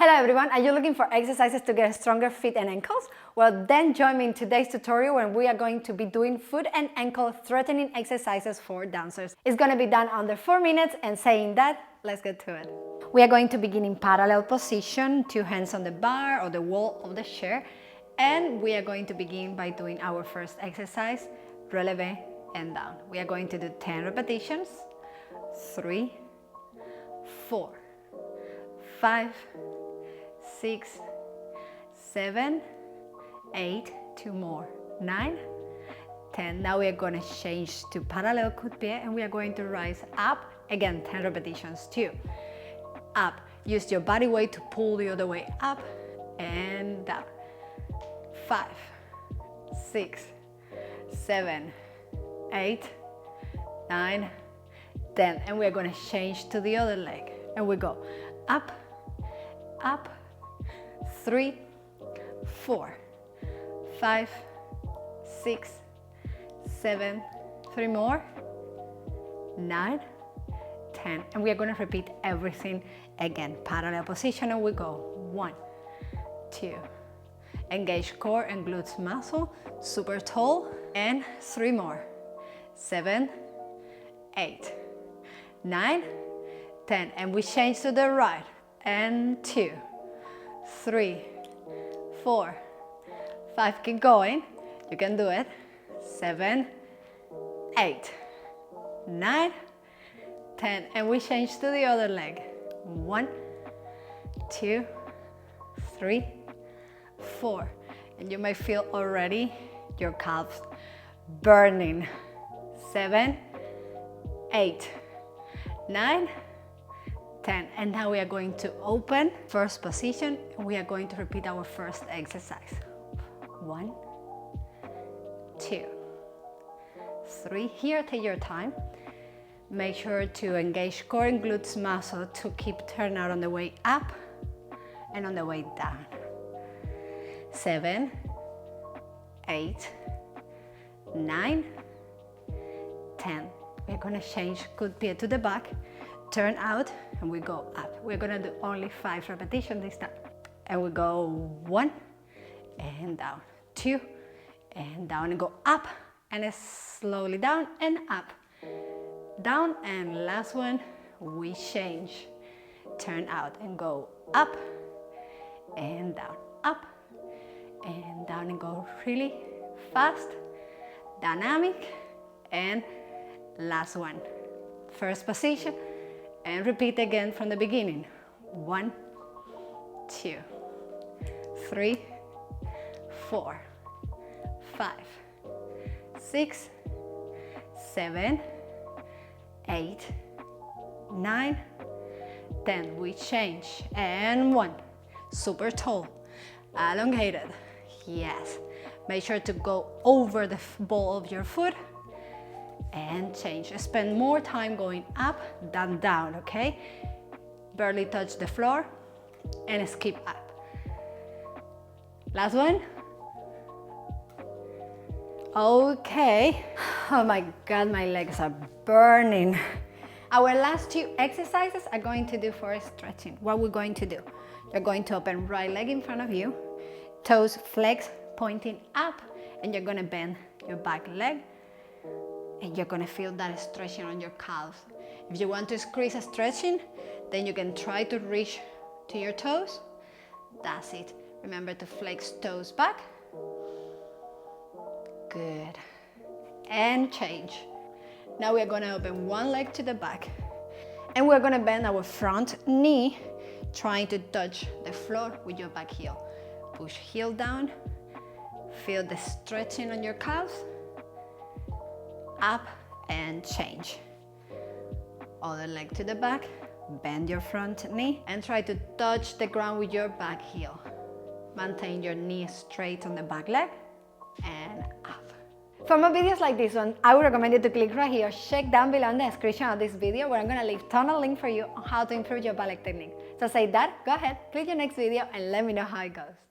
Hello everyone, are you looking for exercises to get stronger feet and ankles? Well, then join me in today's tutorial when we are going to be doing foot and ankle strengthening exercises for dancers. It's going to be done under 4 minutes, and saying that, let's get to it. We are going to begin in parallel position, 2 hands on the bar or the wall of the chair, and we are going to begin by doing our first exercise, releve and down. We are going to do 10 repetitions, 3, 4, 5, 6, 7, 8, 2 more, 9, 10. Now we are going to change to parallel coup de pied and we are going to rise up. Again, 10 repetitions, 2, up. Use your body weight to pull the other way up and down. 5, 6, 7, 8, 9, 10. And we are going to change to the other leg. And we go up, up, 3, 4, 5, 6, 7, 3 more, 9, 10. And we are going to repeat everything again. Parallel position, and we go 1, 2. Engage core and glutes muscle, super tall, and 3 more, 7, 8, 9, 10. And we change to the right, and 2, 3, 4, 5, keep going, you can do it, 7, 8, 9, 10, and we change to the other leg, 1, 2, 3, 4, and you may feel already your calves burning, 7, 8, 9, 10. And now we are going to open first position and we are going to repeat our first exercise. 1, 2, 3. Here, take your time. Make sure to engage core and glutes muscle to keep turn out on the way up and on the way down. 7, 8, 9, 10. We're going to change good pie to the back, turn out, and we go up. We're going to do only 5 repetitions this time. And we go 1 and down, 2 and down, and go up and slowly down and up, down, and last one, we change, turn out and go up and down, up and down, and go really fast, dynamic, and last one, first position, and repeat again from the beginning. 1, 2, 3, 4, 5, 6, 7, 8, 9, 10. We change, and 1, super tall, elongated, yes. Make sure to go over the ball of your foot and change. Spend more time going up than down, okay? Barely touch the floor and skip up. Last one. Okay. Oh my God, my legs are burning. Our last 2 exercises are going to do for stretching. What we're going to do, you're going to open right leg in front of you, toes flex pointing up, and you're going to bend your back leg, and you're going to feel that stretching on your calves. If you want to squeeze a stretching, then you can try to reach to your toes. That's it. Remember to flex toes back. Good. And change. Now we're going to open one leg to the back, and we're going to bend our front knee, trying to touch the floor with your back heel. Push heel down. Feel the stretching on your calves. Up and change. Other leg to the back, bend your front knee and try to touch the ground with your back heel. Maintain your knee straight on the back leg and up. For more videos like this one, I would recommend you to click right here, check down below in the description of this video where I'm going to leave a ton of link for you on how to improve your ballet technique. So say that, go ahead, click your next video and let me know how it goes.